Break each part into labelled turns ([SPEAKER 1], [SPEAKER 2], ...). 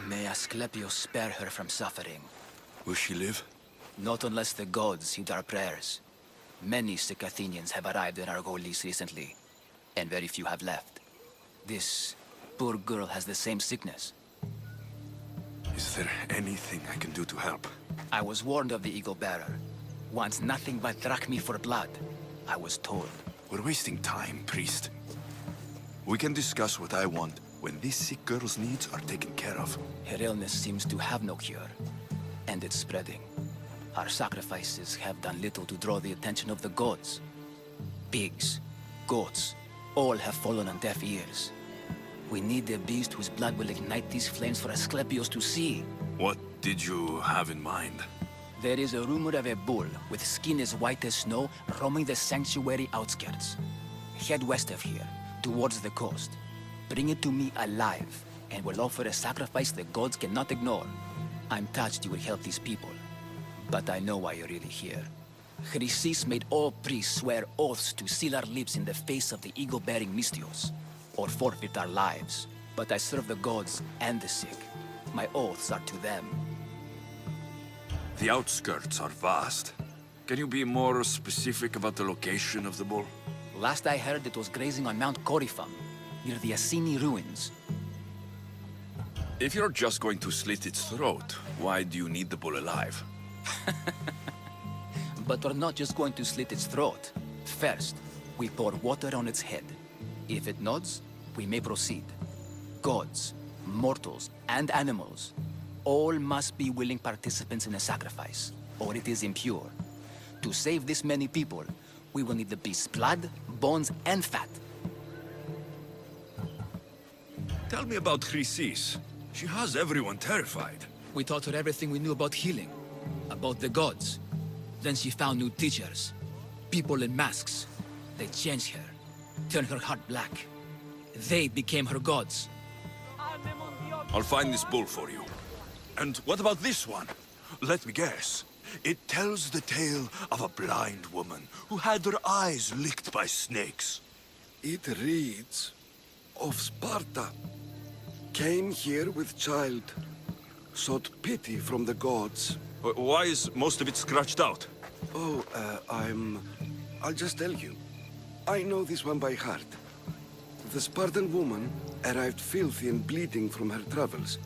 [SPEAKER 1] May Asclepius spare her from suffering.
[SPEAKER 2] Will she live?
[SPEAKER 1] Not unless the gods heed our prayers. Many sick Athenians have arrived in Argolis recently, and very few have left. This poor girl has the same sickness.
[SPEAKER 2] Is there anything I can do to help?
[SPEAKER 1] I was warned of the Eagle Bearer. Wants nothing but drachmi for blood, I was told.
[SPEAKER 2] We're wasting time, priest. We can discuss what I want when this sick girl's needs are taken care of.
[SPEAKER 1] Her illness seems to have no cure, and it's spreading. Our sacrifices have done little to draw the attention of the gods. Pigs, goats, all have fallen on deaf ears. We need a beast whose blood will ignite these flames for Asclepius to see.
[SPEAKER 2] What did you have in mind?
[SPEAKER 1] There is a rumor of a bull with skin as white as snow roaming the sanctuary outskirts. Head west of here, towards the coast. Bring it to me alive, and we'll offer a sacrifice the gods cannot ignore. I'm touched you will help these people, but I know why you're really here. Chrysis made all priests swear oaths to seal our lips in the face of the eagle-bearing Mystios, or forfeit our lives. But I serve the gods and the sick. My oaths are to them.
[SPEAKER 2] The outskirts are vast. Can you be more specific about the location of the bull?
[SPEAKER 1] Last I heard, it was grazing on Mount Coryphon, near the Assini ruins.
[SPEAKER 2] If you're just going to slit its throat, why do you need the bull alive?
[SPEAKER 1] But we're not just going to slit its throat. First, we pour water on its head. If it nods, we may proceed. Gods, mortals, and animals, all must be willing participants in a sacrifice, or it is impure. To save this many people, we will need the beast's blood, bones, and fat.
[SPEAKER 2] Tell me about Chrysis. She has everyone terrified.
[SPEAKER 1] We taught her everything we knew about healing, about the gods. Then she found new teachers, people in masks. They changed her, turned her heart black. They became her gods.
[SPEAKER 2] I'll find this bull for you. And what about this one? Let me guess. It tells the tale of a blind woman who had her eyes licked by snakes.
[SPEAKER 3] It reads of Sparta. Came here with child. Sought pity from the gods.
[SPEAKER 2] Why is most of it scratched out?
[SPEAKER 3] Oh, I'll just tell you. I know this one by heart. The Spartan woman arrived filthy and bleeding from her travels.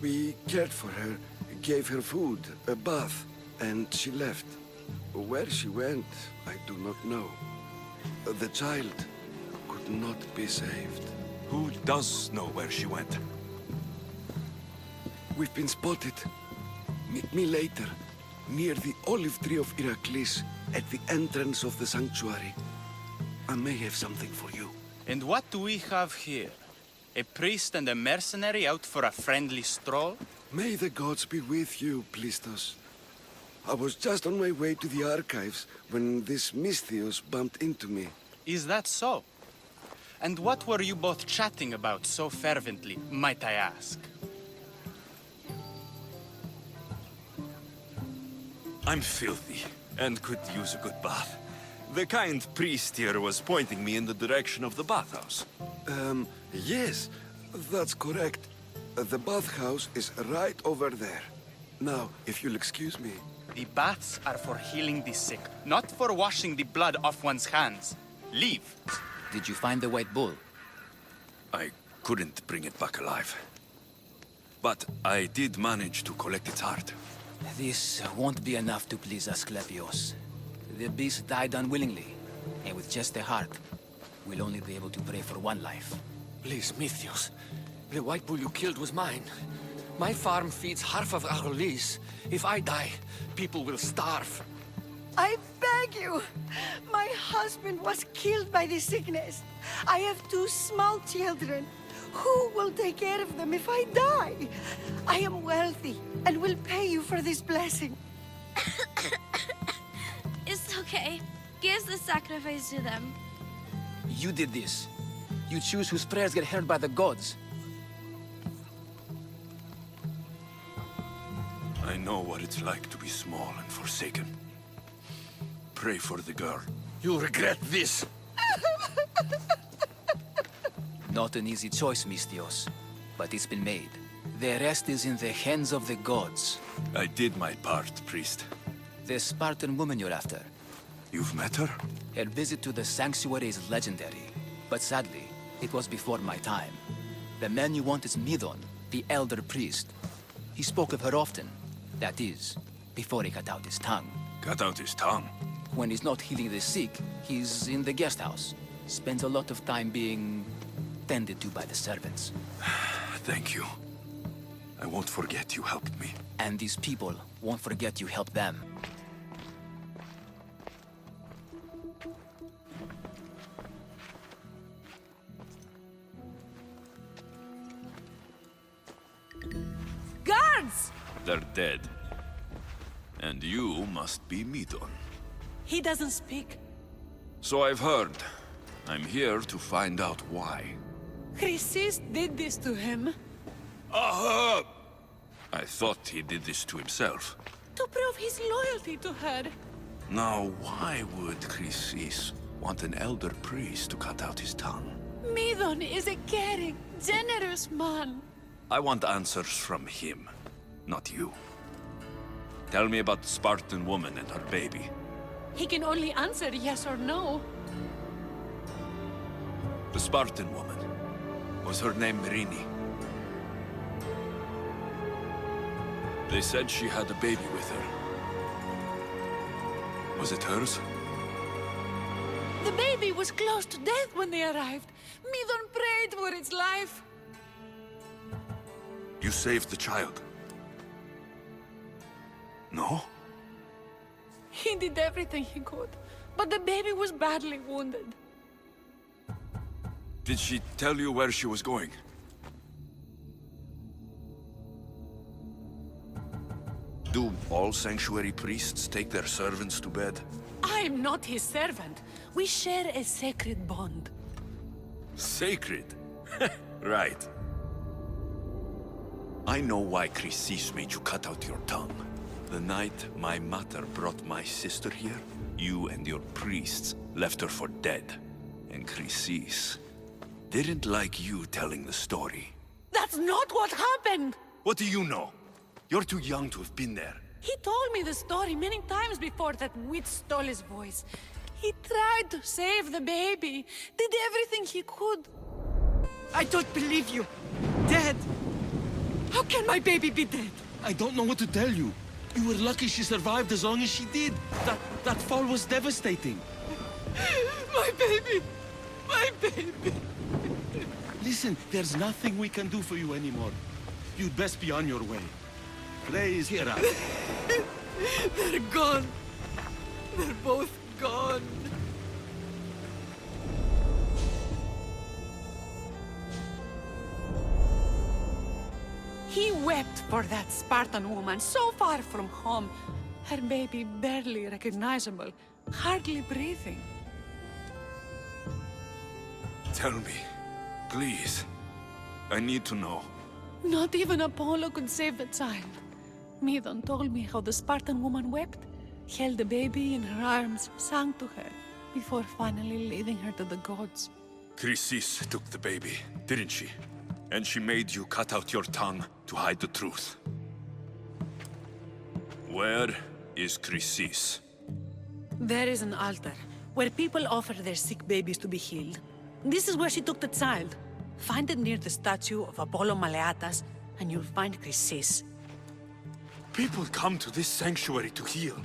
[SPEAKER 3] We cared for her, gave her food, a bath, and she left. Where she went, I do not know. The child could not be saved.
[SPEAKER 2] Who does know where she went?
[SPEAKER 3] We've been spotted. Meet me later, near the olive tree of Iraklis, at the entrance of the sanctuary. I may have something for you.
[SPEAKER 4] And what do we have here? A priest and a mercenary out for a friendly stroll?
[SPEAKER 3] May the gods be with you, Plistos. I was just on my way to the archives when this Mystios bumped into me.
[SPEAKER 4] Is that so? And what were you both chatting about so fervently, might I ask?
[SPEAKER 2] I'm filthy, and could use a good bath. The kind priest here was pointing me in the direction of the bathhouse.
[SPEAKER 3] Yes, that's correct. The bathhouse is right over there. Now, if you'll excuse me.
[SPEAKER 4] The baths are for healing the sick, not for washing the blood off one's hands. Leave.
[SPEAKER 1] Did you find the white bull?
[SPEAKER 2] I couldn't bring it back alive. But I did manage to collect its heart.
[SPEAKER 1] This won't be enough to please Asclepius. The beast died unwillingly, and with just a heart, we'll only be able to pray for one life.
[SPEAKER 5] Please, Mythios. The white bull you killed was mine. My farm feeds half of Argolis. If I die, people will starve.
[SPEAKER 6] I beg you! My husband was killed by this sickness. I have 2 small children. Who will take care of them if I die? I am wealthy and will pay you for this blessing.
[SPEAKER 7] It's okay. Give the sacrifice to them.
[SPEAKER 1] You did this. You choose whose prayers get heard by the gods.
[SPEAKER 2] I know what it's like to be small and forsaken. Pray for the girl.
[SPEAKER 5] You'll regret this.
[SPEAKER 1] Not an easy choice, Mystios, but it's been made. The rest is in the hands of the gods.
[SPEAKER 2] I did my part, priest.
[SPEAKER 1] The Spartan woman you're after.
[SPEAKER 2] You've met her?
[SPEAKER 1] Her visit to the sanctuary is legendary, but sadly, it was before my time. The man you want is Midon, the elder priest. He spoke of her often. That is, before he cut out his tongue.
[SPEAKER 2] Cut out his tongue?
[SPEAKER 1] When he's not healing the sick, he's in the guest house. Spends a lot of time being tended to by the servants.
[SPEAKER 2] Thank you. I won't forget you helped me.
[SPEAKER 1] And these people won't forget you helped them.
[SPEAKER 8] Guards!
[SPEAKER 2] They're dead. And you must be Midon.
[SPEAKER 8] He doesn't speak.
[SPEAKER 2] So I've heard. I'm here to find out why.
[SPEAKER 8] Chrysis did this to him.
[SPEAKER 2] Aha! I thought he did this to himself.
[SPEAKER 8] To prove his loyalty to her.
[SPEAKER 2] Now, why would Chrysis want an elder priest to cut out his tongue?
[SPEAKER 8] Midon is a caring, generous man.
[SPEAKER 2] I want answers from him, not you. Tell me about the Spartan woman and her baby.
[SPEAKER 8] He can only answer yes or no.
[SPEAKER 2] The Spartan woman. Was her name Rini? They said she had a baby with her. Was it hers?
[SPEAKER 8] The baby was close to death when they arrived. Midon prayed for its life.
[SPEAKER 2] You saved the child? No?
[SPEAKER 8] He did everything he could, but the baby was badly wounded.
[SPEAKER 2] Did she tell you where she was going? Do all sanctuary priests take their servants to bed?
[SPEAKER 8] I am not his servant. We share a sacred bond.
[SPEAKER 2] Sacred? Right. I know why Chrysis made you cut out your tongue. The night my mother brought my sister here, you and your priests left her for dead. And Chrysis didn't like you telling the story.
[SPEAKER 8] That's not what happened!
[SPEAKER 2] What do you know? You're too young to have been there.
[SPEAKER 8] He told me the story many times before that witch stole his voice. He tried to save the baby, did everything he could.
[SPEAKER 6] I don't believe you. Dead? How can my baby be dead?
[SPEAKER 9] I don't know what to tell you. You were lucky she survived as long as she did. That fall was devastating.
[SPEAKER 6] My baby! My baby!
[SPEAKER 9] Listen, there's nothing we can do for you anymore. You'd best be on your way. Please, hear out.
[SPEAKER 6] They're gone. They're both gone.
[SPEAKER 8] He wept for that Spartan woman so far from home. Her baby barely recognizable, hardly breathing.
[SPEAKER 2] Tell me, please. I need to know.
[SPEAKER 8] Not even Apollo could save the child. Midon told me how the Spartan woman wept, held the baby in her arms, sang to her, before finally leading her to the gods.
[SPEAKER 2] Chrysis took the baby, didn't she? And she made you cut out your tongue to hide the truth. Where is Chrysis?
[SPEAKER 8] There is an altar, where people offer their sick babies to be healed. This is where she took the child. Find it near the statue of Apollo Maleatas, and you'll find Chrysis.
[SPEAKER 2] People come to this sanctuary to heal.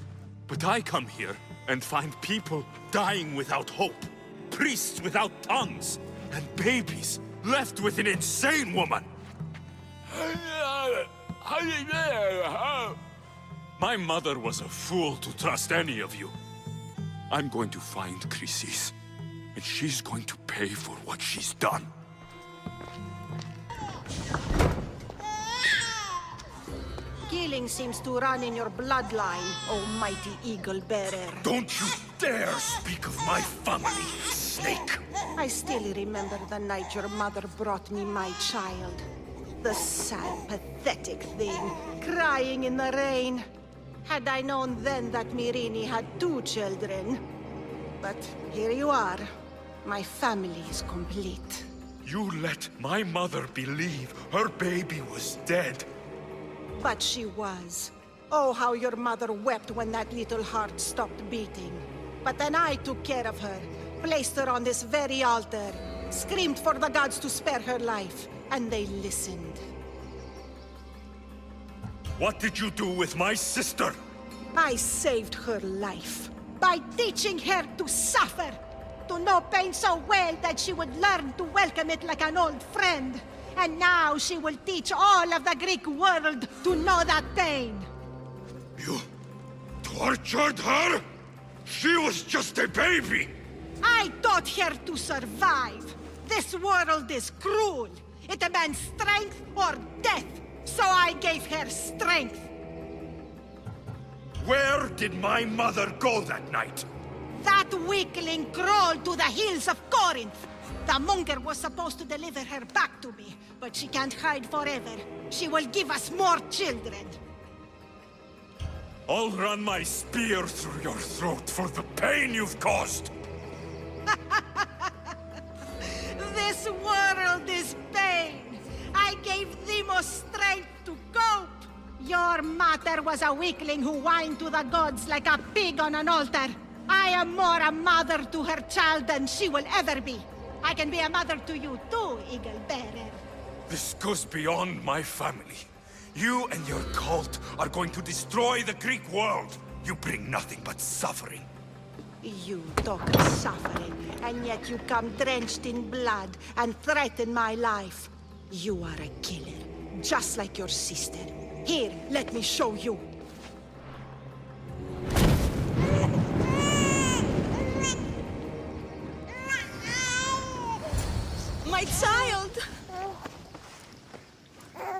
[SPEAKER 2] But I come here and find people dying without hope. Priests without tongues. And babies left with an insane woman. My mother was a fool to trust any of you. I'm going to find Chrysis, and she's going to pay for what she's done.
[SPEAKER 6] Killing seems to run in your bloodline, oh mighty eagle bearer.
[SPEAKER 2] Don't you dare speak of my family, snake!
[SPEAKER 6] I still remember the night your mother brought me my child. The sad, pathetic thing, crying in the rain. Had I known then that Mirini had 2 children. But here you are. My family is complete.
[SPEAKER 2] You let my mother believe her baby was dead.
[SPEAKER 6] But she was. Oh, how your mother wept when that little heart stopped beating. But then I took care of her, placed her on this very altar, screamed for the gods to spare her life, and they listened.
[SPEAKER 2] What did you do with my sister?
[SPEAKER 6] I saved her life by teaching her to suffer, to know pain so well that she would learn to welcome it like an old friend. And now she will teach all of the Greek world to know that pain.
[SPEAKER 2] You tortured her? She was just a baby!
[SPEAKER 6] I taught her to survive. This world is cruel. It demands strength or death. So I gave her strength.
[SPEAKER 2] Where did my mother go that night?
[SPEAKER 6] That weakling crawled to the hills of Corinth. The monger was supposed to deliver her back to me, but she can't hide forever. She will give us more children.
[SPEAKER 2] I'll run my spear through your throat for the pain you've caused!
[SPEAKER 6] This world is pain. I gave Demos strength to cope. Your mother was a weakling who whined to the gods like a pig on an altar. I am more a mother to her child than she will ever be. I can be a mother to you too, Eagle Bearer.
[SPEAKER 2] This goes beyond my family. You and your cult are going to destroy the Greek world. You bring nothing but suffering.
[SPEAKER 6] You talk of suffering, and yet you come drenched in blood and threaten my life. You are a killer, just like your sister. Here, let me show you. My child!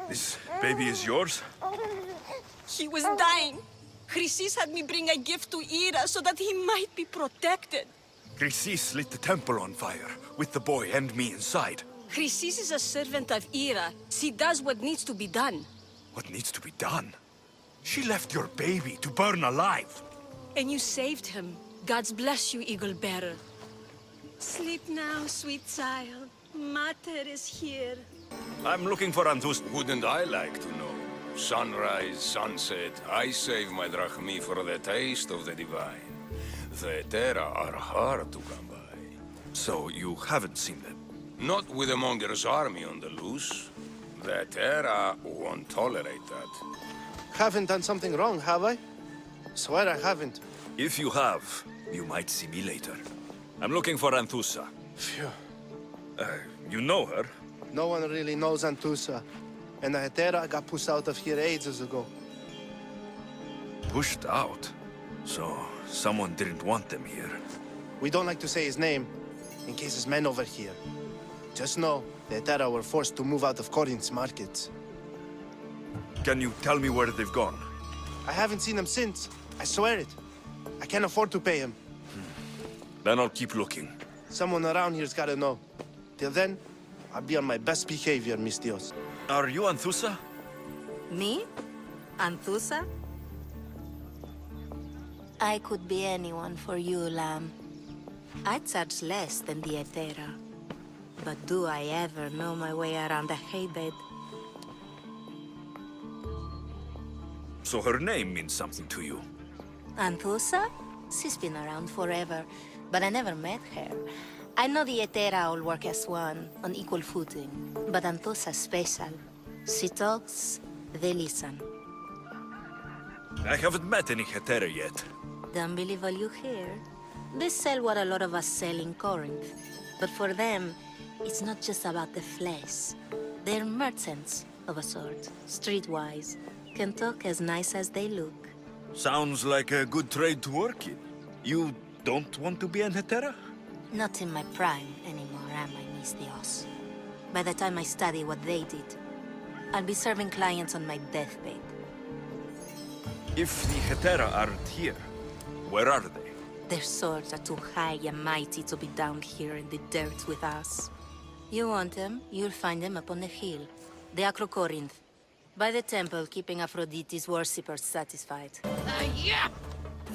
[SPEAKER 2] This baby is yours?
[SPEAKER 6] He was dying. Chrysis had me bring a gift to Ira so that he might be protected.
[SPEAKER 2] Chrysis lit the temple on fire, with the boy and me inside.
[SPEAKER 10] Chrysis is a servant of Ira. She does what needs to be done.
[SPEAKER 2] What needs to be done? She left your baby to burn alive.
[SPEAKER 10] And you saved him. Gods bless you, Eagle Bearer.
[SPEAKER 6] Sleep now, sweet child. Mater is here.
[SPEAKER 2] I'm looking for Anthus.
[SPEAKER 11] Wouldn't I like to know? Sunrise, sunset, I save my drachmi for the taste of the divine. The Terra are hard to come by.
[SPEAKER 2] So you haven't seen them?
[SPEAKER 11] Not with the Monger's army on the loose. The Terra won't tolerate that.
[SPEAKER 12] Haven't done something wrong, have I? Swear I haven't.
[SPEAKER 2] If you have, you might see me later. I'm looking for Anthusa.
[SPEAKER 12] Phew.
[SPEAKER 2] You know her?
[SPEAKER 12] No one really knows Antusa. And the Hetera got pushed out of here ages ago.
[SPEAKER 2] Pushed out? So, someone didn't want them here.
[SPEAKER 12] We don't like to say his name, in case his men over here. Just know, the Hetera were forced to move out of Corinth's markets.
[SPEAKER 2] Can you tell me where they've gone?
[SPEAKER 12] I haven't seen him since. I swear it. I can't afford to pay him.
[SPEAKER 2] Then I'll keep looking.
[SPEAKER 12] Someone around here's gotta know. Till then, I'll be on my best behavior, mis Dios.
[SPEAKER 2] Are you Anthusa?
[SPEAKER 10] Me? Anthusa? I could be anyone for you, Lamb. I charge less than the Hetera. But do I ever know my way around a haybed?
[SPEAKER 2] So her name means something to you?
[SPEAKER 10] Anthusa? She's been around forever, but I never met her. I know the Hetera all work as one, on equal footing. But Anthusa's special. She talks, they listen.
[SPEAKER 2] I haven't met any Hetera yet.
[SPEAKER 10] Don't believe all you hear. They sell what a lot of us sell in Corinth. But for them, it's not just about the flesh. They're merchants of a sort, streetwise. Can talk as nice as they look.
[SPEAKER 2] Sounds like a good trade to work in. You don't want to be an Hetera?
[SPEAKER 10] Not in my prime anymore, am I, mis Dios? By the time I study what they did, I'll be serving clients on my deathbed.
[SPEAKER 2] If the Hetera aren't here, where are they?
[SPEAKER 10] Their swords are too high and mighty to be down here in the dirt with us. You want them, you'll find them up on the hill. The Acro Corinth. By the temple, keeping Aphrodite's worshippers satisfied.
[SPEAKER 13] Yeah!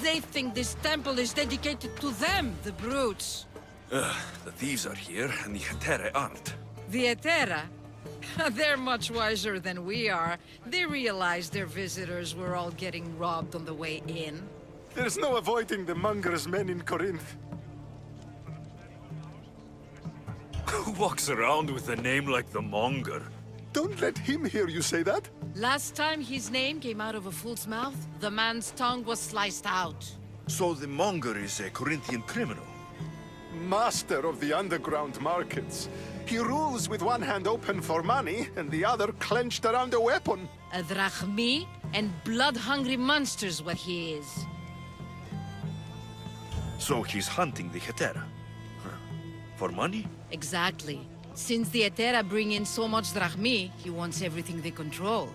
[SPEAKER 13] They think this temple is dedicated to them, the brutes.
[SPEAKER 2] The thieves are here, and the Hetera aren't.
[SPEAKER 13] The Etera? They're much wiser than we are. They realized their visitors were all getting robbed on the way in.
[SPEAKER 14] There's no avoiding the Monger's men in Corinth.
[SPEAKER 2] Who walks around with a name like the Monger?
[SPEAKER 14] Don't let him hear you say that.
[SPEAKER 13] Last time his name came out of a fool's mouth, the man's tongue was sliced out.
[SPEAKER 2] So the Monger is a Corinthian criminal?
[SPEAKER 14] Master of the underground markets. He rules with one hand open for money and the other clenched around a weapon.
[SPEAKER 13] A drachmi and blood-hungry monster's what he is.
[SPEAKER 2] So he's hunting the Hetera? Huh. For money?
[SPEAKER 13] Exactly. Since the Etera bring in so much drachmi, he wants everything they control.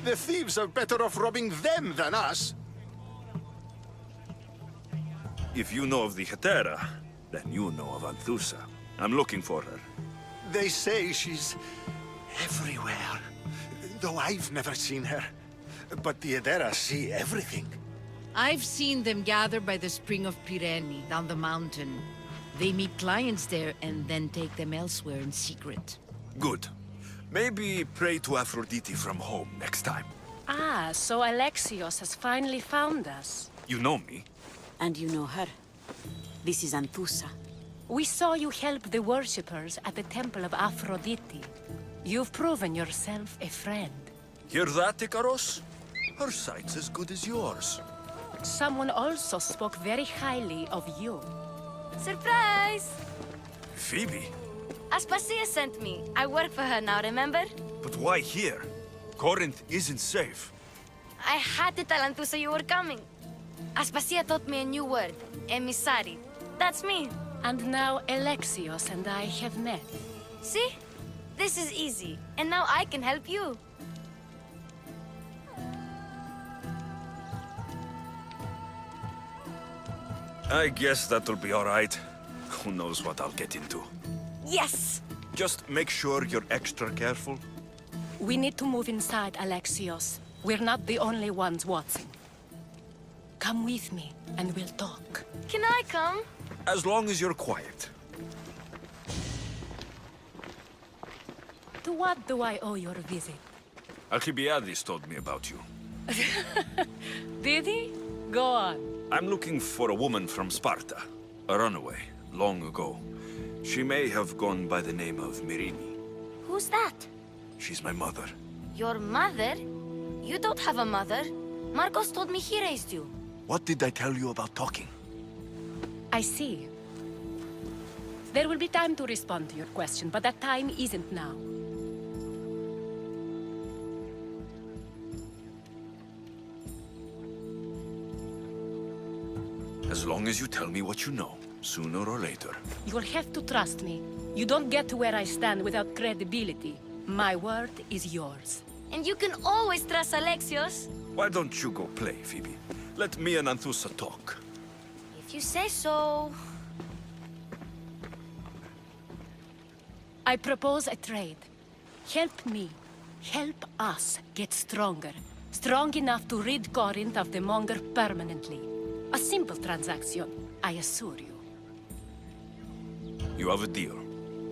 [SPEAKER 14] The thieves are better off robbing them than us.
[SPEAKER 2] If you know of the Hetera, then you know of Anthusa. I'm looking for her.
[SPEAKER 14] They say she's everywhere, though I've never seen her. But the Edera see everything.
[SPEAKER 13] I've seen them gather by the spring of Pirene, down the mountain. They meet clients there and then take them elsewhere in secret.
[SPEAKER 2] Good. Maybe pray to Aphrodite from home next time.
[SPEAKER 15] Ah, so Alexios has finally found us.
[SPEAKER 2] You know me?
[SPEAKER 16] And you know her. This is Anthusa.
[SPEAKER 15] We saw you help the worshippers at the Temple of Aphrodite. You've proven yourself a friend.
[SPEAKER 2] Hear that, Icaros? Her sight's as good as yours.
[SPEAKER 15] Someone also spoke very highly of you.
[SPEAKER 7] Surprise!
[SPEAKER 2] Phoebe?
[SPEAKER 7] Aspasia sent me. I work for her now, remember?
[SPEAKER 2] But why here? Corinth isn't safe.
[SPEAKER 7] I had to tell Anthusa you were coming. Aspasia taught me a new word, emissary. That's me.
[SPEAKER 15] And now Alexios and I have met.
[SPEAKER 7] See? This is easy. And now I can help you.
[SPEAKER 2] I guess that'll be all right. Who knows what I'll get into.
[SPEAKER 7] Yes!
[SPEAKER 2] Just make sure you're extra careful.
[SPEAKER 15] We need to move inside, Alexios. We're not the only ones watching. Come with me, and we'll talk.
[SPEAKER 7] Can I come?
[SPEAKER 2] As long as you're quiet.
[SPEAKER 15] To what do I owe your visit?
[SPEAKER 2] Alcibiades told me about you.
[SPEAKER 15] Did he? Go on.
[SPEAKER 2] I'm looking for a woman from Sparta. A runaway, long ago. She may have gone by the name of Myrine.
[SPEAKER 7] Who's that?
[SPEAKER 2] She's my mother.
[SPEAKER 7] Your mother? You don't have a mother. Marcos told me he raised you.
[SPEAKER 2] What did I tell you about talking?
[SPEAKER 15] I see. There will be time to respond to your question, but that time isn't now.
[SPEAKER 2] As long as you tell me what you know, sooner or later.
[SPEAKER 15] You'll have to trust me. You don't get to where I stand without credibility. My word is yours.
[SPEAKER 7] And you can always trust Alexios.
[SPEAKER 2] Why don't you go play, Phoebe? Let me and Anthusa talk.
[SPEAKER 7] If you say so.
[SPEAKER 15] I propose a trade. Help me. Help us get stronger. Strong enough to rid Corinth of the Monger permanently. A simple transaction, I assure you.
[SPEAKER 2] You have a deal.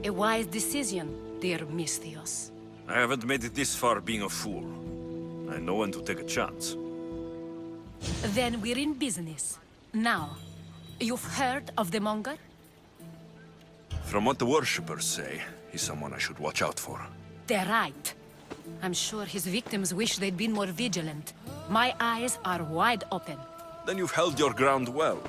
[SPEAKER 15] A wise decision, dear Misthios.
[SPEAKER 2] I haven't made it this far being a fool. I know when to take a chance.
[SPEAKER 15] Then we're in business. Now, you've heard of the Monger?
[SPEAKER 2] From what the worshippers say, he's someone I should watch out for.
[SPEAKER 15] They're right. I'm sure his victims wish they'd been more vigilant. My eyes are wide open.
[SPEAKER 2] Then you've held your ground well.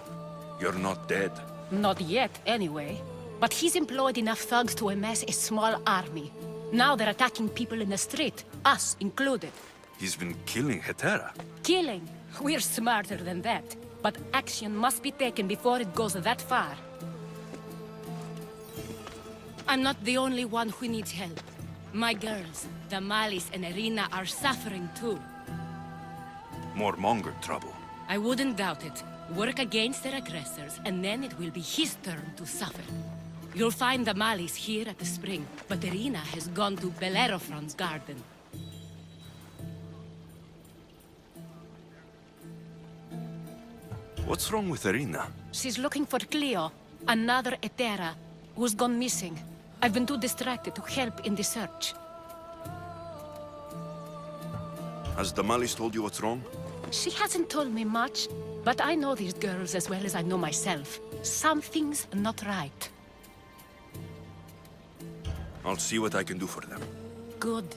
[SPEAKER 2] You're not dead.
[SPEAKER 15] Not yet, anyway. But he's employed enough thugs to amass a small army. Now they're attacking people in the street, us included.
[SPEAKER 2] He's been killing Hetera.
[SPEAKER 15] Killing? We're smarter than that. But action must be taken before it goes that far. I'm not the only one who needs help. My girls, Damalis and Irina, are suffering too.
[SPEAKER 2] More Monger trouble.
[SPEAKER 15] I wouldn't doubt it. Work against their aggressors, and then it will be his turn to suffer. You'll find Damalis here at the spring, but Irina has gone to Bellerophon's garden.
[SPEAKER 2] What's wrong with Irina?
[SPEAKER 15] She's looking for Cleo, another Etera, who's gone missing. I've been too distracted to help in the search.
[SPEAKER 2] Has Damalis told you what's wrong?
[SPEAKER 15] She hasn't told me much, but I know these girls as well as I know myself. Something's not right.
[SPEAKER 2] I'll see what I can do for them.
[SPEAKER 15] Good.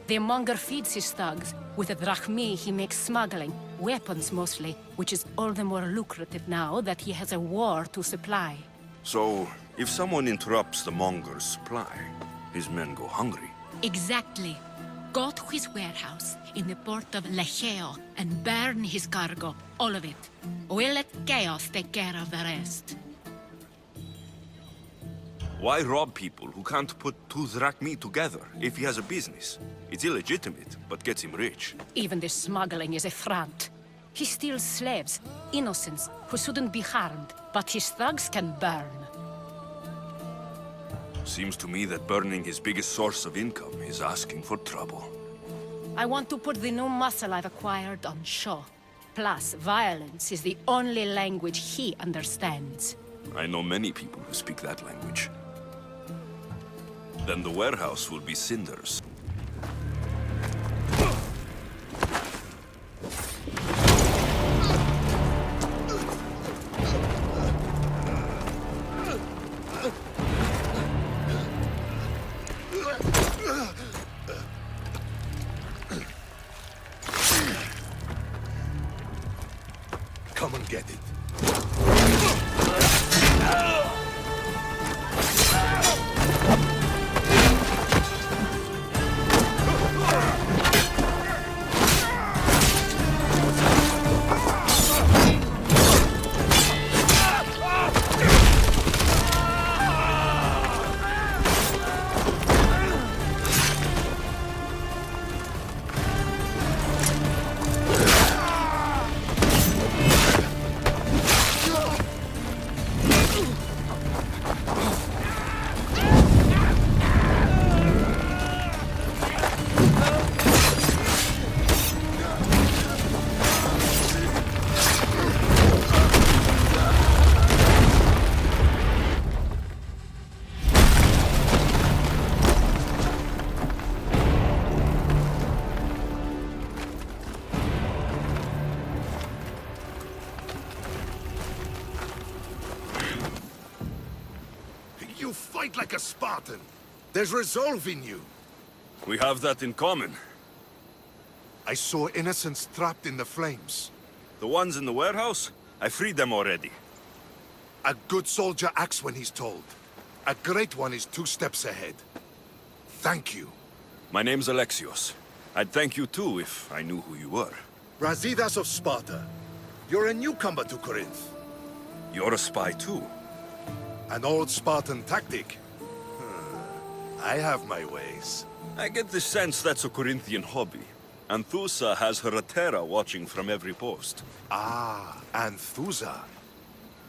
[SPEAKER 15] The monger feeds his thugs. With the drachmi, he makes smuggling. Weapons, mostly. Which is all the more lucrative now that he has a war to supply.
[SPEAKER 2] So, if someone interrupts the monger's supply, his men go hungry.
[SPEAKER 13] Exactly. Go to his warehouse in the port of Lecheo and burn his cargo. All of it. We'll let chaos take care of the rest.
[SPEAKER 2] Why rob people who can't put 2 drachmi together if he has a business? It's illegitimate, but gets him rich.
[SPEAKER 15] Even the smuggling is a front. He steals slaves, innocents, who shouldn't be harmed, but his thugs can burn.
[SPEAKER 2] Seems to me that burning his biggest source of income is asking for trouble.
[SPEAKER 15] I want to put the new muscle I've acquired on show. Plus, violence is the only language he understands.
[SPEAKER 2] I know many people who speak that language. Then the warehouse will be cinders.
[SPEAKER 14] Come and get it. You fight like a Spartan. There's resolve in you.
[SPEAKER 2] We have that in common.
[SPEAKER 14] I saw innocents trapped in the flames.
[SPEAKER 2] The ones in the warehouse? I freed them already.
[SPEAKER 14] A good soldier acts when he's told. A great one is 2 steps ahead. Thank you.
[SPEAKER 2] My name's Alexios. I'd thank you too if I knew who you were.
[SPEAKER 14] Brasidas of Sparta. You're a newcomer to Corinth.
[SPEAKER 2] You're a spy too.
[SPEAKER 14] An old Spartan tactic. I have my ways.
[SPEAKER 2] I get the sense that's a Corinthian hobby. Anthusa has her Atera watching from every post.
[SPEAKER 14] Ah, Anthusa.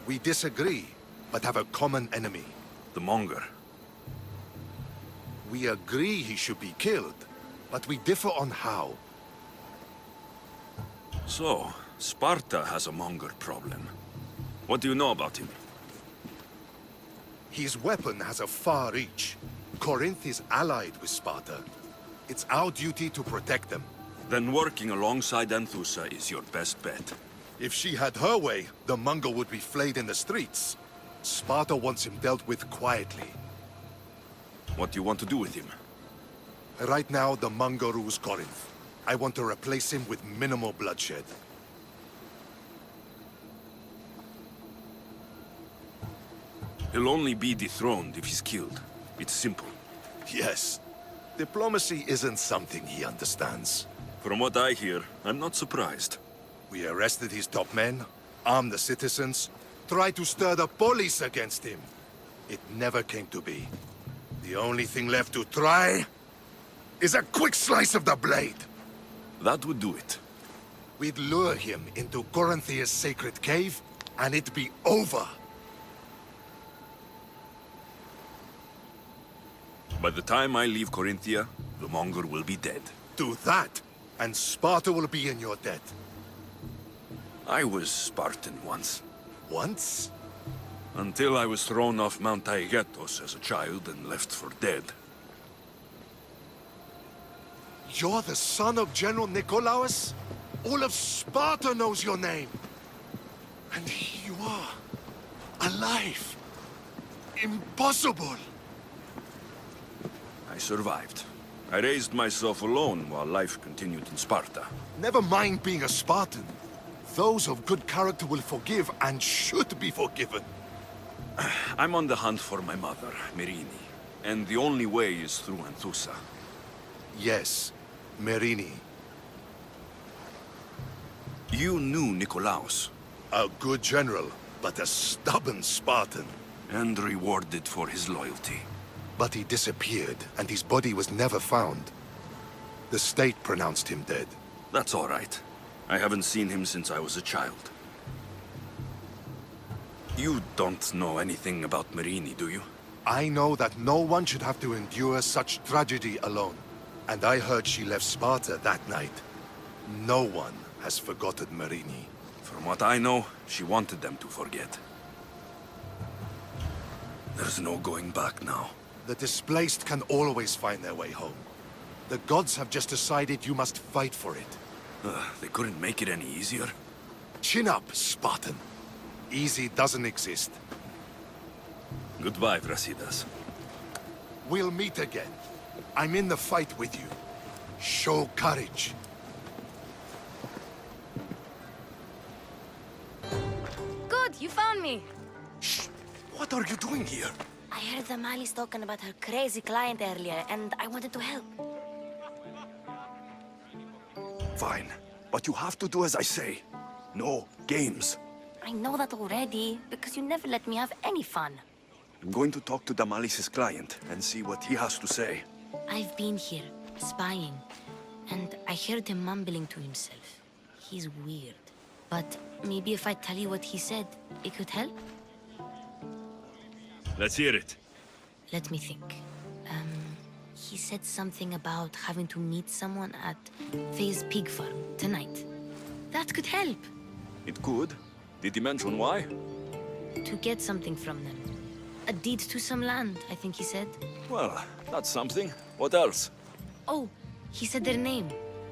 [SPEAKER 14] We disagree, but have a common enemy.
[SPEAKER 2] The Monger.
[SPEAKER 14] We agree he should be killed, but we differ on how.
[SPEAKER 2] So, Sparta has a Monger problem. What do you know about him?
[SPEAKER 14] His weapon has a far reach. Corinth is allied with Sparta. It's our duty to protect them.
[SPEAKER 2] Then working alongside Anthusa is your best bet.
[SPEAKER 14] If she had her way, the Mongol would be flayed in the streets. Sparta wants him dealt with quietly.
[SPEAKER 2] What do you want to do with him?
[SPEAKER 14] Right now, the Mongol rules Corinth. I want to replace him with minimal bloodshed.
[SPEAKER 2] He'll only be dethroned if he's killed. It's simple.
[SPEAKER 14] Yes. Diplomacy isn't something he understands.
[SPEAKER 2] From what I hear, I'm not surprised.
[SPEAKER 14] We arrested his top men, armed the citizens, tried to stir the police against him. It never came to be. The only thing left to try is a quick slice of the blade.
[SPEAKER 2] That would do it.
[SPEAKER 14] We'd lure him into Corinthia's sacred cave, and it'd be over.
[SPEAKER 2] By the time I leave Corinthia, the Monger will be dead.
[SPEAKER 14] Do that, and Sparta will be in your debt.
[SPEAKER 2] I was Spartan once.
[SPEAKER 14] Once?
[SPEAKER 2] Until I was thrown off Mount Taygetos as a child and left for dead.
[SPEAKER 14] You're the son of General Nikolaos? All of Sparta knows your name. And here you are, alive. Impossible.
[SPEAKER 2] I survived. I raised myself alone while life continued in Sparta.
[SPEAKER 14] Never mind being a Spartan. Those of good character will forgive and should be forgiven.
[SPEAKER 2] I'm on the hunt for my mother, Merini. And the only way is through Anthusa.
[SPEAKER 14] Yes, Merini.
[SPEAKER 2] You knew Nikolaos.
[SPEAKER 14] A good general, but a stubborn Spartan.
[SPEAKER 2] And rewarded for his loyalty.
[SPEAKER 14] But he disappeared, and his body was never found. The state pronounced him dead.
[SPEAKER 2] That's all right. I haven't seen him since I was a child. You don't know anything about Merini, do you?
[SPEAKER 14] I know that no one should have to endure such tragedy alone. And I heard she left Sparta that night. No one has forgotten Merini.
[SPEAKER 2] From what I know, she wanted them to forget. There's no going back now.
[SPEAKER 14] The displaced can always find their way home. The gods have just decided you must fight for it.
[SPEAKER 2] They couldn't make it any easier.
[SPEAKER 14] Chin up, Spartan. Easy doesn't exist.
[SPEAKER 2] Goodbye, Brasidas.
[SPEAKER 14] We'll meet again. I'm in the fight with you. Show courage.
[SPEAKER 7] Good, you found me.
[SPEAKER 2] Shh! What are you doing here?
[SPEAKER 7] I heard the Mali's talking about her crazy client earlier, and I wanted to help.
[SPEAKER 2] Fine. But you have to do as I say. No games.
[SPEAKER 7] I know that already, because you never let me have any fun.
[SPEAKER 2] I'm going to talk to Damalis's client and see what he has to say.
[SPEAKER 7] I've been here, spying, and I heard him mumbling to himself. He's weird. But maybe if I tell you what he said, it could help?
[SPEAKER 2] Let's hear it.
[SPEAKER 7] Let me think. He said something about having to meet someone at Faye's pig farm tonight. That could help.
[SPEAKER 2] It could. Did he mention why?
[SPEAKER 7] To get something from them. A deed to some land, I think he said.
[SPEAKER 2] Well, that's something. What else?
[SPEAKER 7] Oh, he said their name.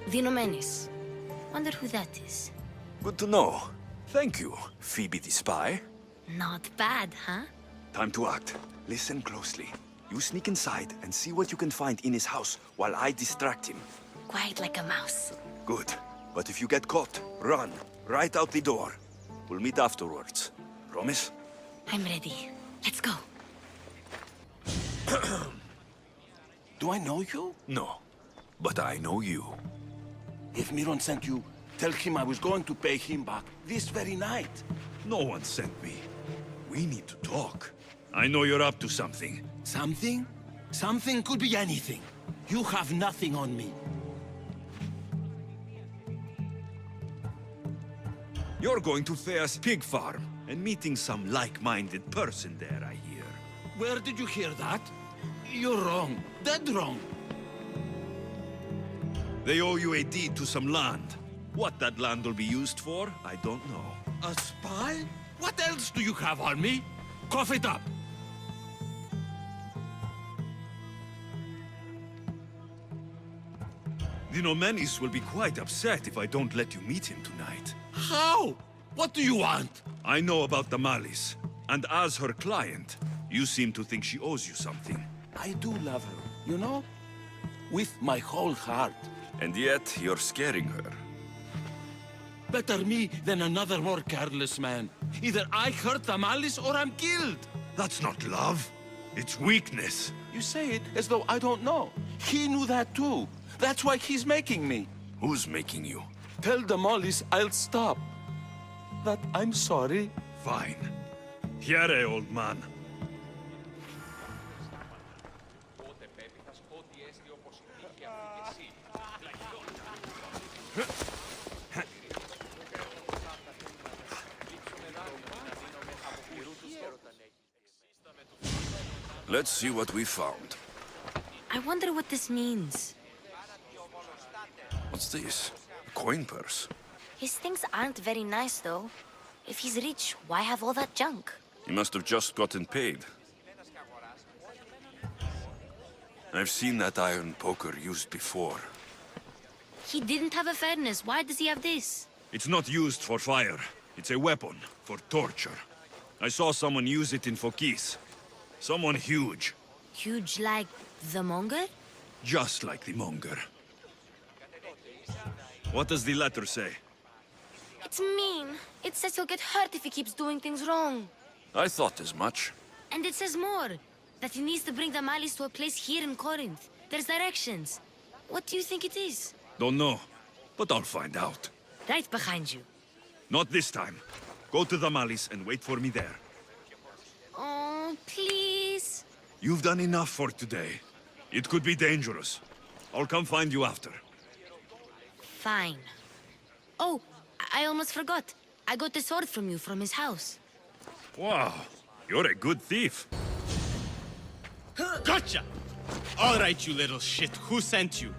[SPEAKER 7] Vinomenes. Wonder who that is.
[SPEAKER 2] Good to know. Thank you, Phoebe the spy.
[SPEAKER 7] Not bad, huh?
[SPEAKER 2] Time to act. Listen closely. You sneak inside and see what you can find in his house while I distract him.
[SPEAKER 7] Quiet like a mouse.
[SPEAKER 2] Good. But if you get caught, run. Right out the door. We'll meet afterwards. Promise?
[SPEAKER 7] I'm ready. Let's go.
[SPEAKER 17] Do I know you?
[SPEAKER 2] No. But I know you.
[SPEAKER 17] If Miron sent you, tell him I was going to pay him back this very night.
[SPEAKER 2] No one sent me. We need to talk. I know you're up to something.
[SPEAKER 17] Something? Something could be anything. You have nothing on me.
[SPEAKER 2] You're going to Thea's pig farm and meeting some like-minded person there, I hear.
[SPEAKER 17] Where did you hear that? You're wrong. Dead wrong.
[SPEAKER 2] They owe you a deed to some land. What that land will be used for, I don't know.
[SPEAKER 17] A spy? What else do you have on me? Cough it up.
[SPEAKER 2] The Nomenis will be quite upset if I don't let you meet him tonight.
[SPEAKER 17] How? What do you want?
[SPEAKER 2] I know about Damalis, and as her client, you seem to think she owes you something.
[SPEAKER 17] I do love her, you know? With my whole heart.
[SPEAKER 2] And yet, you're scaring her.
[SPEAKER 17] Better me than another more careless man. Either I hurt Damalis or I'm killed.
[SPEAKER 2] That's not love. It's weakness.
[SPEAKER 17] You say it as though I don't know. He knew that too. That's why he's making me.
[SPEAKER 2] Who's making you?
[SPEAKER 17] Tell Damalis I'll stop. That I'm sorry.
[SPEAKER 2] Fine. Here, old man. Let's see what we found.
[SPEAKER 7] I wonder what this means.
[SPEAKER 2] What's this? A coin purse.
[SPEAKER 7] His things aren't very nice, though. If he's rich, why have all that junk?
[SPEAKER 2] He must have just gotten paid. I've seen that iron poker used before.
[SPEAKER 7] He didn't have a furnace. Why does he have this?
[SPEAKER 2] It's not used for fire. It's a weapon for torture. I saw someone use it in Fokis. Someone huge.
[SPEAKER 7] Huge like the monger?
[SPEAKER 2] Just like the monger. What does the letter say?
[SPEAKER 7] It's mean. It says he'll get hurt if he keeps doing things wrong.
[SPEAKER 2] I thought as much.
[SPEAKER 7] And it says more. That he needs to bring the Malis to a place here in Corinth. There's directions. What do you think it is?
[SPEAKER 2] Don't know, but I'll find out.
[SPEAKER 7] Right behind you.
[SPEAKER 2] Not this time. Go to the Malis and wait for me there.
[SPEAKER 7] Oh, please.
[SPEAKER 2] You've done enough for today. It could be dangerous. I'll come find you after.
[SPEAKER 7] Fine. Oh, I almost forgot. I got the sword from you from his house.
[SPEAKER 2] Wow, you're a good thief.
[SPEAKER 4] Gotcha! All right, you little shit. Who sent you?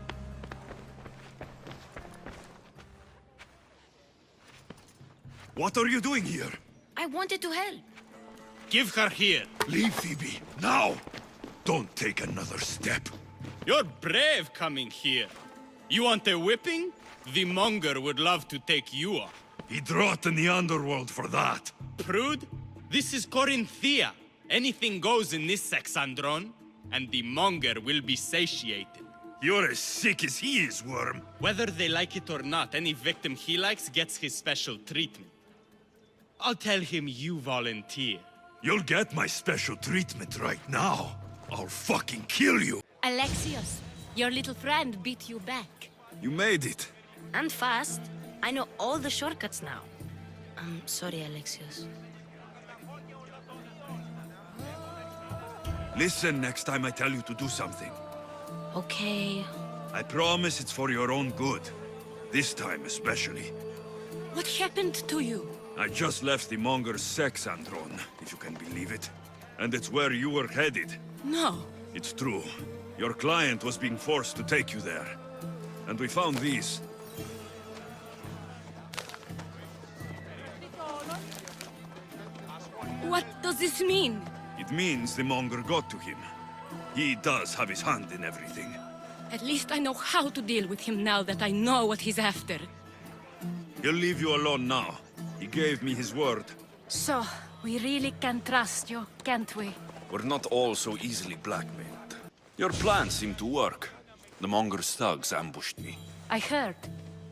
[SPEAKER 2] What are you doing here?
[SPEAKER 7] I wanted to help.
[SPEAKER 4] Give her here.
[SPEAKER 2] Leave, Phoebe, now! Don't take another step.
[SPEAKER 4] You're brave coming here. You want a whipping? The monger would love to take you on.
[SPEAKER 2] He'd rot in the underworld for that.
[SPEAKER 4] Prude, this is Corinthia. Anything goes in this Sexandron, and the monger will be satiated.
[SPEAKER 2] You're as sick as he is, Worm.
[SPEAKER 4] Whether they like it or not, any victim he likes gets his special treatment. I'll tell him you volunteer.
[SPEAKER 2] You'll get my special treatment right now. I'll fucking kill you.
[SPEAKER 15] Alexios, your little friend beat you back.
[SPEAKER 2] You made it.
[SPEAKER 7] And fast. I know all the shortcuts now. I'm sorry, Alexios.
[SPEAKER 2] Listen next time I tell you to do something.
[SPEAKER 7] Okay.
[SPEAKER 2] I promise it's for your own good. This time especially.
[SPEAKER 15] What happened to you?
[SPEAKER 2] I just left the monger's Sexandron, if you can believe it. And it's where you were headed.
[SPEAKER 15] No.
[SPEAKER 2] It's true. Your client was being forced to take you there. And we found these.
[SPEAKER 15] What does this mean?
[SPEAKER 2] It means the monger got to him. He does have his hand in everything.
[SPEAKER 15] At least I know how to deal with him now that I know what he's after.
[SPEAKER 2] He'll leave you alone now. He gave me his word.
[SPEAKER 15] So, we really can trust you, can't we?
[SPEAKER 2] We're not all so easily blackmailed. Your plan seemed to work. The monger's thugs ambushed me.
[SPEAKER 15] I heard.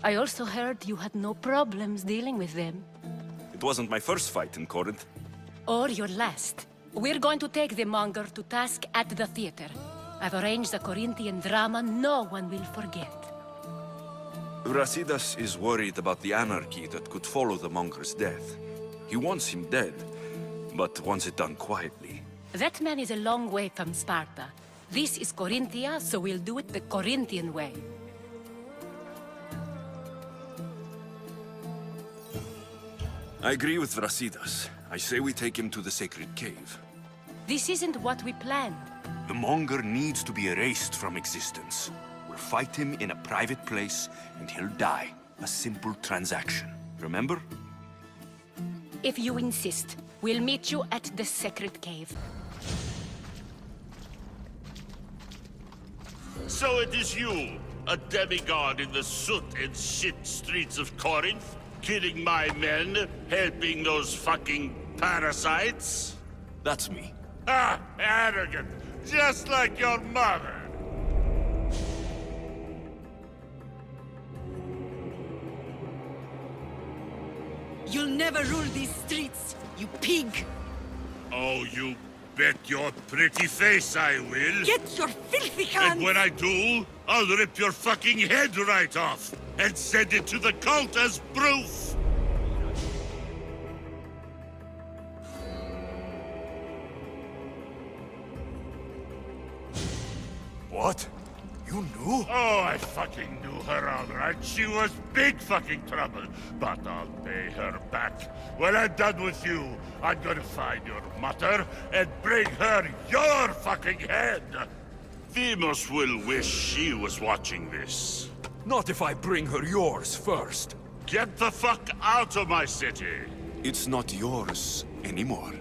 [SPEAKER 15] I also heard you had no problems dealing with them.
[SPEAKER 2] It wasn't my first fight in Corinth.
[SPEAKER 15] Or your last. We're going to take the monger to task at the theater. I've arranged a Corinthian drama no one will forget.
[SPEAKER 2] Brasidas is worried about the anarchy that could follow the monger's death. He wants him dead, but wants it done quietly.
[SPEAKER 15] That man is a long way from Sparta. This is Corinthia, so we'll do it the Corinthian way.
[SPEAKER 2] I agree with Brasidas. I say we take him to the sacred cave.
[SPEAKER 15] This isn't what we planned.
[SPEAKER 2] The monger needs to be erased from existence. We'll fight him in a private place, and he'll die. A simple transaction. Remember?
[SPEAKER 15] If you insist, we'll meet you at the sacred cave.
[SPEAKER 18] So it is you, a demigod in the soot and shit streets of Corinth, killing my men, helping those fucking parasites?
[SPEAKER 2] That's me.
[SPEAKER 18] Ah, arrogant, just like your mother.
[SPEAKER 6] You'll never rule these streets, you pig!
[SPEAKER 18] Oh, you bet your pretty face I will.
[SPEAKER 6] Get your filthy hands!
[SPEAKER 18] And when I do, I'll rip your fucking head right off and send it to the cult as proof.
[SPEAKER 2] What? You knew?
[SPEAKER 18] Oh, I fucking knew her all right. She was big fucking trouble. But I'll pay her back. When I'm done with you, I'm gonna find your mother and bring her your fucking head. Demos will wish she was watching this.
[SPEAKER 2] Not if I bring her yours first.
[SPEAKER 18] Get the fuck out of my city.
[SPEAKER 2] It's not yours anymore.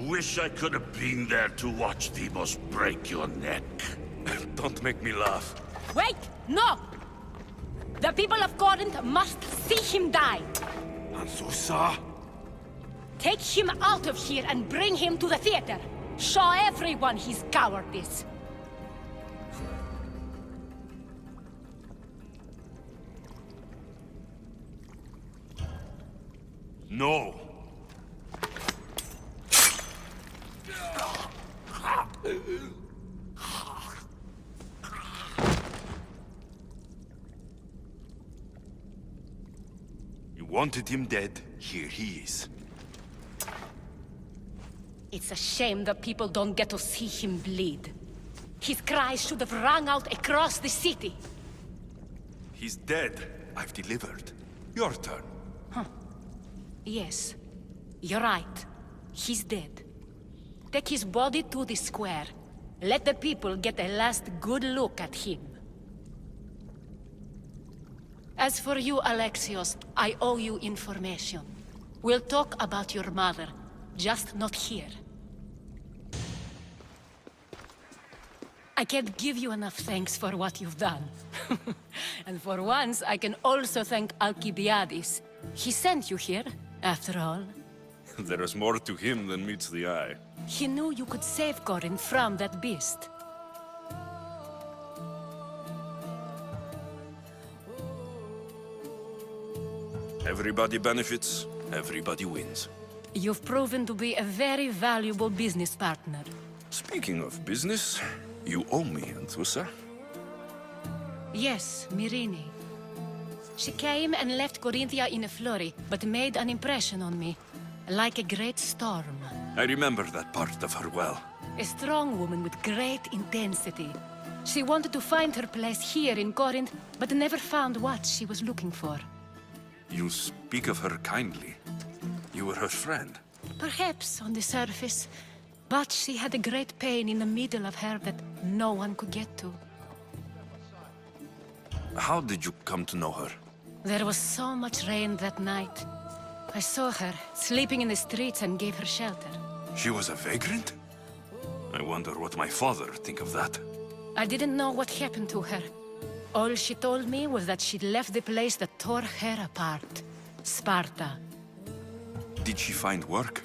[SPEAKER 18] Wish I could have been there to watch Demos break your neck.
[SPEAKER 2] Don't make me laugh.
[SPEAKER 15] Wait! No! The people of Corinth must see him die!
[SPEAKER 2] Anthusa?
[SPEAKER 15] Take him out of here and bring him to the theater! Show everyone his cowardice!
[SPEAKER 2] No. You wanted him dead. Here he is.
[SPEAKER 15] It's a shame that people don't get to see him bleed. His cries should have rung out across the city.
[SPEAKER 2] He's dead. I've delivered. Your turn.
[SPEAKER 15] Yes, you're right. He's dead. Take his body to the square. Let the people get a last good look at him. As for you, Alexios, I owe you information. We'll talk about your mother, just not here. I can't give you enough thanks for what you've done. And for once, I can also thank Alcibiades. He sent you here, after all.
[SPEAKER 2] There is more to him than meets the eye.
[SPEAKER 15] He knew you could save Corinth from that beast.
[SPEAKER 2] Everybody benefits, everybody wins.
[SPEAKER 15] You've proven to be a very valuable business partner.
[SPEAKER 2] Speaking of business, you owe me, Anthusa.
[SPEAKER 15] Yes, Myrine. She came and left Corinthia in a flurry, but made an impression on me, like a great storm.
[SPEAKER 2] I remember that part of her well.
[SPEAKER 15] A strong woman with great intensity. She wanted to find her place here in Corinth, but never found what she was looking for.
[SPEAKER 2] You speak of her kindly. You were her friend.
[SPEAKER 15] Perhaps on the surface, but she had a great pain in the middle of her that no one could get to.
[SPEAKER 2] How did you come to know her?
[SPEAKER 15] There was so much rain that night. I saw her, sleeping in the streets, and gave her shelter.
[SPEAKER 2] She was a vagrant? I wonder what my father think of that.
[SPEAKER 15] I didn't know what happened to her. All she told me was that she'd left the place that tore her apart. Sparta.
[SPEAKER 2] Did she find work?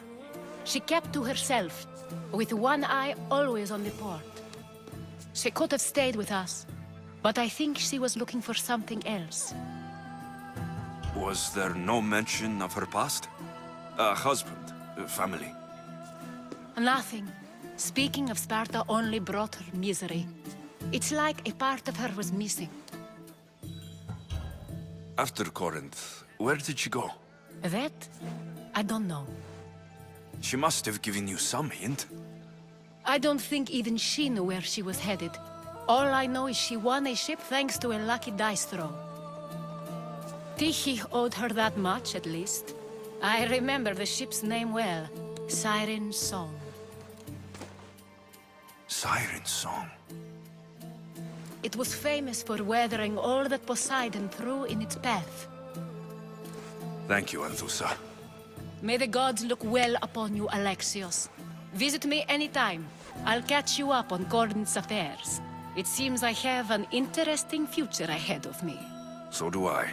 [SPEAKER 15] She kept to herself, with one eye always on the port. She could have stayed with us, but I think she was looking for something else.
[SPEAKER 2] Was there no mention of her past? A husband, a family?
[SPEAKER 15] Nothing. Speaking of Sparta only brought her misery. It's like a part of her was missing.
[SPEAKER 2] After Corinth, where did she go?
[SPEAKER 15] That? I don't know.
[SPEAKER 2] She must have given you some hint.
[SPEAKER 15] I don't think even she knew where she was headed. All I know is she won a ship thanks to a lucky dice throw. Tyche owed her that much, at least. I remember the ship's name well. Siren Song.
[SPEAKER 2] Siren Song.
[SPEAKER 15] It was famous for weathering all that Poseidon threw in its path.
[SPEAKER 2] Thank you, Anthusa.
[SPEAKER 15] May the gods look well upon you, Alexios. Visit me anytime. I'll catch you up on Corinth's affairs. It seems I have an interesting future ahead of me.
[SPEAKER 2] So do I.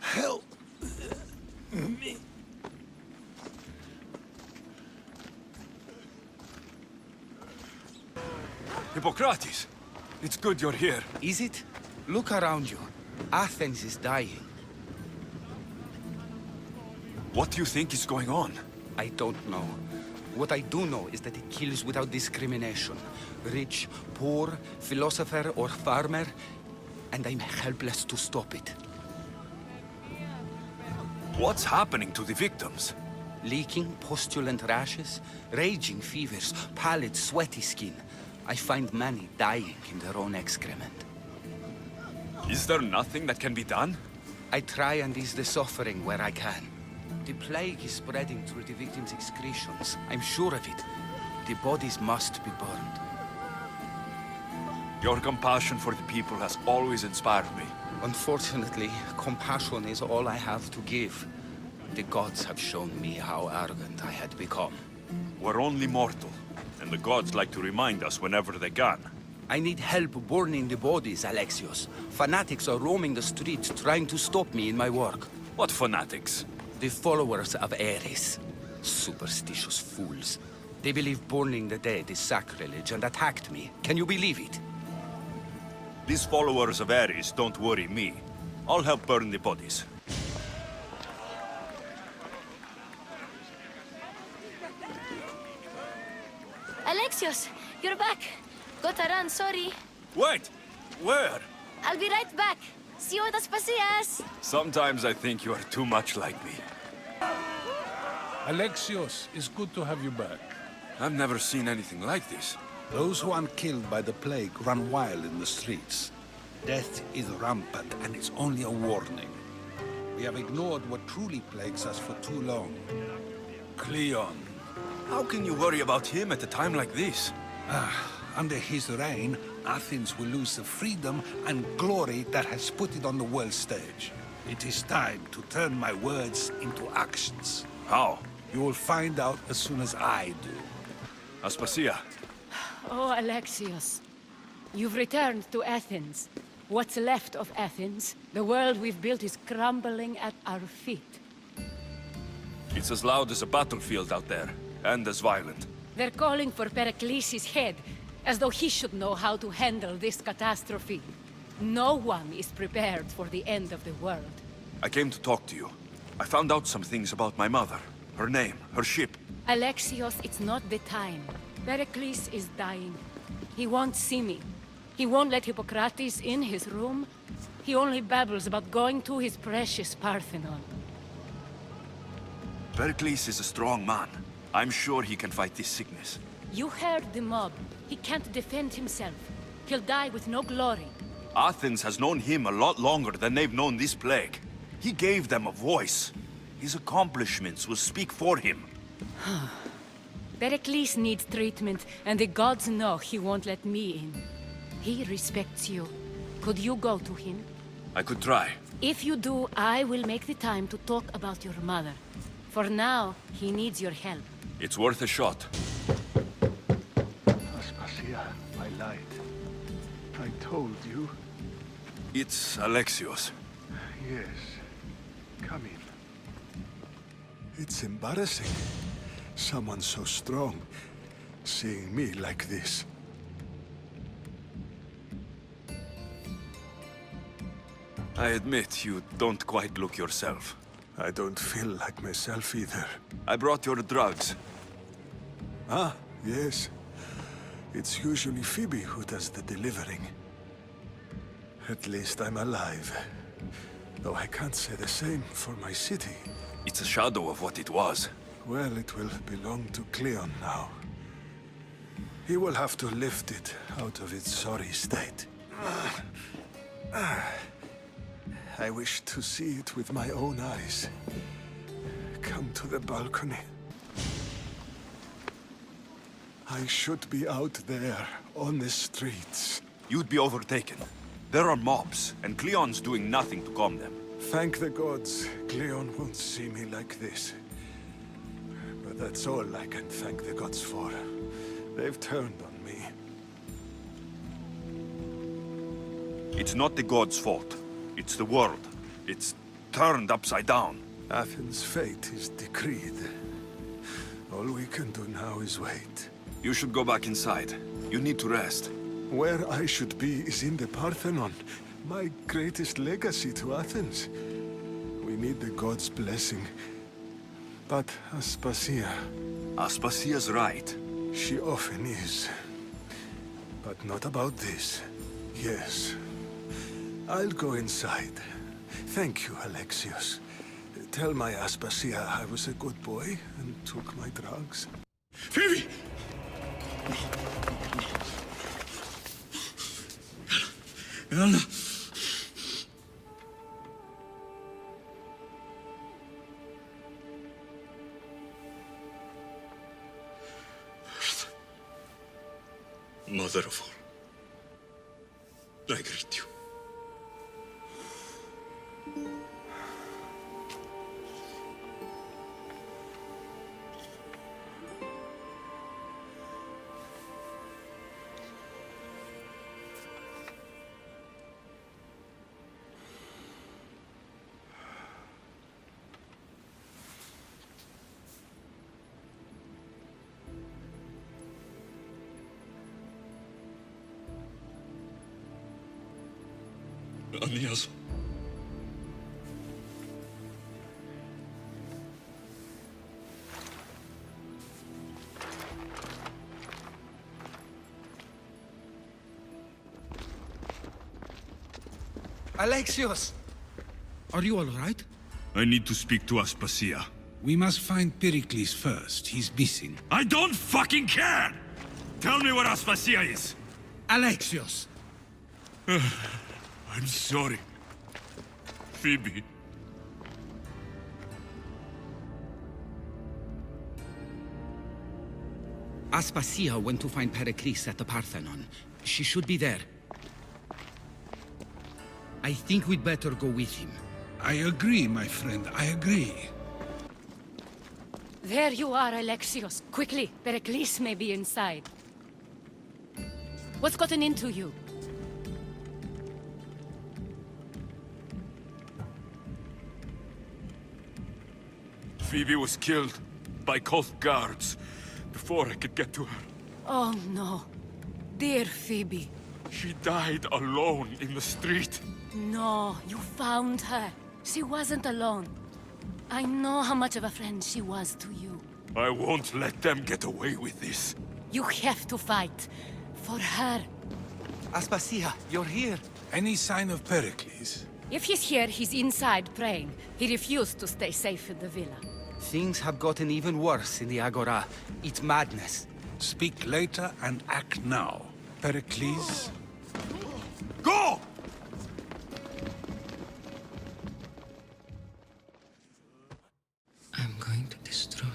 [SPEAKER 1] Help me.
[SPEAKER 2] Hippocrates! It's good you're here.
[SPEAKER 19] Is it? Look around you. Athens is dying.
[SPEAKER 2] What do you think is going on?
[SPEAKER 19] I don't know. What I do know is that it kills without discrimination. Rich, poor, philosopher or farmer, and I'm helpless to stop it.
[SPEAKER 2] What's happening to the victims?
[SPEAKER 19] Leaking, pustulent rashes, raging fevers, pallid, sweaty skin. I find many dying in their own excrement.
[SPEAKER 2] Is there nothing that can be done?
[SPEAKER 19] I try and ease the suffering where I can. The plague is spreading through the victims' excretions. I'm sure of it. The bodies must be burned.
[SPEAKER 2] Your compassion for the people has always inspired me.
[SPEAKER 19] Unfortunately, compassion is all I have to give. The gods have shown me how arrogant I had become.
[SPEAKER 2] We're only mortal, and the gods like to remind us whenever they can.
[SPEAKER 19] I need help burning the bodies, Alexios. Fanatics are roaming the streets trying to stop me in my work.
[SPEAKER 2] What fanatics?
[SPEAKER 19] The followers of Ares. Superstitious fools. They believe burning the dead is sacrilege and attacked me. Can you believe it?
[SPEAKER 2] These followers of Ares don't worry me. I'll help burn the bodies.
[SPEAKER 7] Alexios, you're back. Gotta run, sorry.
[SPEAKER 2] Wait! Where?
[SPEAKER 7] I'll be right back. See you at Aspasias.
[SPEAKER 2] Sometimes I think you are too much like me.
[SPEAKER 20] Alexios, it's good to have you back.
[SPEAKER 2] I've never seen anything like this.
[SPEAKER 20] Those who aren't killed by the plague run wild in the streets. Death is rampant, and it's only a warning. We have ignored what truly plagues us for too long.
[SPEAKER 2] Cleon. How can you worry about him at a time like this?
[SPEAKER 20] Under his reign, Athens will lose the freedom and glory that has put it on the world stage. It is time to turn my words into actions.
[SPEAKER 2] How?
[SPEAKER 20] You will find out as soon as I do.
[SPEAKER 2] Aspasia.
[SPEAKER 15] Oh, Alexios. You've returned to Athens. What's left of Athens, the world we've built is crumbling at our feet.
[SPEAKER 2] It's as loud as a battlefield out there, and as violent.
[SPEAKER 15] They're calling for Pericles' head, as though he should know how to handle this catastrophe. No one is prepared for the end of the world.
[SPEAKER 2] I came to talk to you. I found out some things about my mother. Her name, her ship.
[SPEAKER 15] Alexios, it's not the time. Pericles is dying. He won't see me. He won't let Hippocrates in his room. He only babbles about going to his precious Parthenon.
[SPEAKER 2] Pericles is a strong man. I'm sure he can fight this sickness.
[SPEAKER 15] You heard the mob. He can't defend himself. He'll die with no glory.
[SPEAKER 2] Athens has known him a lot longer than they've known this plague. He gave them a voice. His accomplishments will speak for him.
[SPEAKER 15] Pericles needs treatment, and the gods know he won't let me in. He respects you. Could you go to him?
[SPEAKER 2] I could try.
[SPEAKER 15] If you do, I will make the time to talk about your mother. For now, he needs your help.
[SPEAKER 2] It's worth a shot.
[SPEAKER 3] Aspasia, I lied. I told you.
[SPEAKER 2] It's Alexios.
[SPEAKER 3] Yes. Come in. It's embarrassing. Someone so strong, seeing me like this.
[SPEAKER 2] I admit you don't quite look yourself.
[SPEAKER 3] I don't feel like myself either.
[SPEAKER 2] I brought your drugs.
[SPEAKER 3] Ah, yes. It's usually Phoebe who does the delivering. At least I'm alive. Though I can't say the same for my city.
[SPEAKER 2] It's a shadow of what it was.
[SPEAKER 3] Well, it will belong to Cleon now. He will have to lift it out of its sorry state. I wish to see it with my own eyes. Come to the balcony. I should be out there, on the streets.
[SPEAKER 2] You'd be overtaken. There are mobs, and Cleon's doing nothing to calm them.
[SPEAKER 3] Thank the gods, Cleon won't see me like this. But that's all I can thank the gods for. They've turned on me.
[SPEAKER 2] It's not the gods' fault. It's the world. It's turned upside down.
[SPEAKER 3] Athens' fate is decreed. All we can do now is wait.
[SPEAKER 2] You should go back inside. You need to rest.
[SPEAKER 3] Where I should be is in the Parthenon. My greatest legacy to Athens. We need the gods' blessing. But Aspasia...
[SPEAKER 2] Aspasia's right.
[SPEAKER 3] She often is. But not about this. Yes. I'll go inside. Thank you, Alexios.
[SPEAKER 20] Tell my Aspasia I was a good boy and took my drugs.
[SPEAKER 2] Phoebe! Anna! Mother of all, I greet you. Anias.
[SPEAKER 19] Alexios!
[SPEAKER 20] Are you all right?
[SPEAKER 2] I need to speak to Aspasia.
[SPEAKER 20] We must find Pericles first. He's missing.
[SPEAKER 2] I don't fucking care! Tell me where Aspasia is!
[SPEAKER 20] Alexios!
[SPEAKER 2] I'm sorry. Phoebe.
[SPEAKER 19] Aspasia went to find Pericles at the Parthenon. She should be there. I think we'd better go with him.
[SPEAKER 20] I agree, my friend. I agree.
[SPEAKER 15] There you are, Alexios. Quickly, Pericles may be inside. What's gotten into you?
[SPEAKER 2] Phoebe was killed by Koth guards before I could get to her.
[SPEAKER 15] Oh no. Dear Phoebe.
[SPEAKER 2] She died alone in the street.
[SPEAKER 15] No, you found her. She wasn't alone. I know how much of a friend she was to you.
[SPEAKER 2] I won't let them get away with this.
[SPEAKER 15] You have to fight. For her.
[SPEAKER 19] Aspasia, you're here.
[SPEAKER 20] Any sign of Pericles?
[SPEAKER 15] If he's here, he's inside praying. He refused to stay safe in the villa.
[SPEAKER 19] Things have gotten even worse in the Agora. It's madness.
[SPEAKER 20] Speak later and act now. Pericles?
[SPEAKER 2] Go!
[SPEAKER 21] I'm going to destroy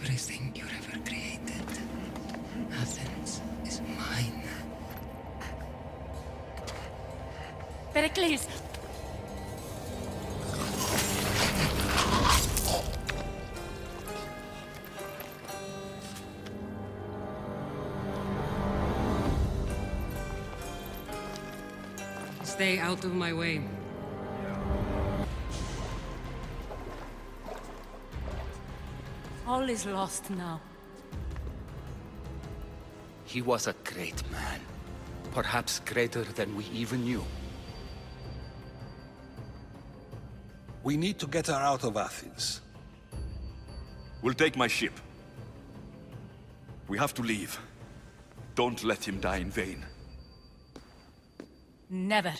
[SPEAKER 21] everything you've ever created. Athens is mine.
[SPEAKER 15] Pericles!
[SPEAKER 21] Stay out of my way.
[SPEAKER 15] All is lost now.
[SPEAKER 19] He was a great man. Perhaps greater than we even knew.
[SPEAKER 20] We need to get her out of Athens.
[SPEAKER 2] We'll take my ship. We have to leave. Don't let him die in vain.
[SPEAKER 15] Never.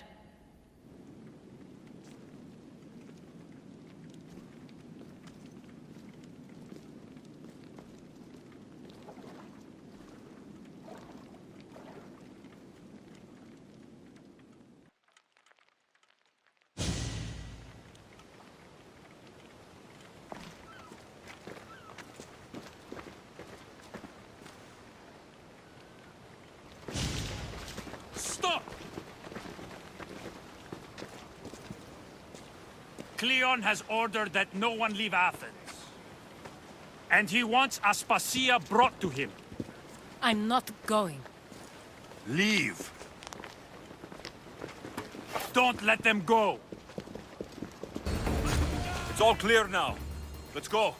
[SPEAKER 18] Stop! Cleon has ordered that no one leave Athens. And he wants Aspasia brought to him.
[SPEAKER 15] I'm not going.
[SPEAKER 2] Leave!
[SPEAKER 18] Don't let them go!
[SPEAKER 2] It's all clear now. Let's go.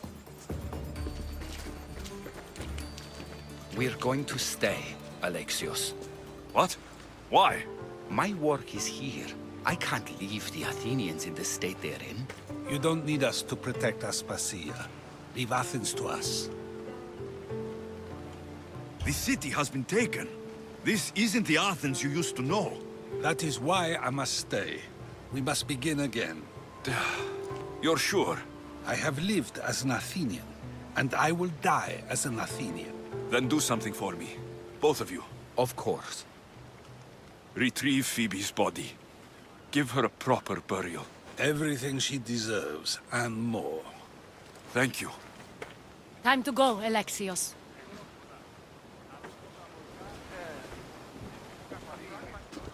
[SPEAKER 19] We're going to stay, Alexios.
[SPEAKER 2] What? Why?
[SPEAKER 19] My work is here. I can't leave the Athenians in the state they're in.
[SPEAKER 20] You don't need us to protect Aspasia. Leave Athens to us.
[SPEAKER 2] The city has been taken. This isn't the Athens you used to know.
[SPEAKER 20] That is why I must stay. We must begin again.
[SPEAKER 2] You're sure?
[SPEAKER 20] I have lived as an Athenian, and I will die as an Athenian.
[SPEAKER 2] Then do something for me. Both of you.
[SPEAKER 19] Of course.
[SPEAKER 2] Retrieve Phoebe's body. Give her a proper burial.
[SPEAKER 20] Everything she deserves, and more.
[SPEAKER 2] Thank you.
[SPEAKER 15] Time to go, Alexios.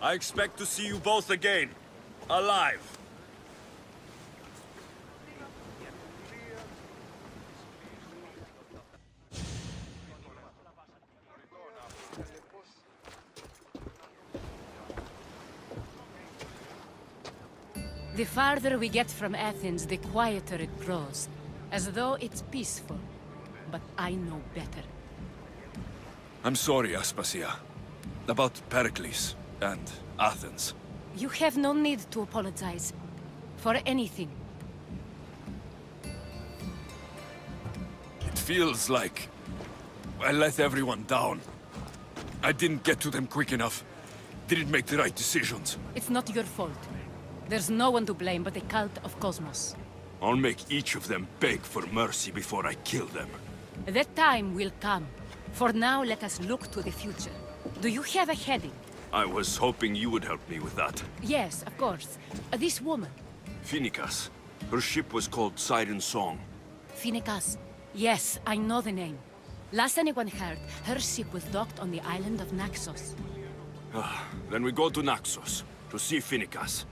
[SPEAKER 2] I expect to see you both again. Alive.
[SPEAKER 15] The farther we get from Athens, the quieter it grows. As though it's peaceful. But I know better.
[SPEAKER 2] I'm sorry, Aspasia. About Pericles and Athens.
[SPEAKER 15] You have no need to apologize. For anything.
[SPEAKER 2] It feels like I let everyone down. I didn't get to them quick enough. Didn't make the right decisions.
[SPEAKER 15] It's not your fault. There's no one to blame but the cult of Cosmos.
[SPEAKER 2] I'll make each of them beg for mercy before I kill them.
[SPEAKER 15] That time will come. For now, let us look to the future. Do you have a heading?
[SPEAKER 2] I was hoping you would help me with that.
[SPEAKER 15] Yes, of course. This woman.
[SPEAKER 2] Phoenicas. Her ship was called Siren Song.
[SPEAKER 15] Phoenicas. Yes, I know the name. Last anyone heard, her ship was docked on the island of Naxos.
[SPEAKER 2] Then we go to Naxos to see Phoenicas.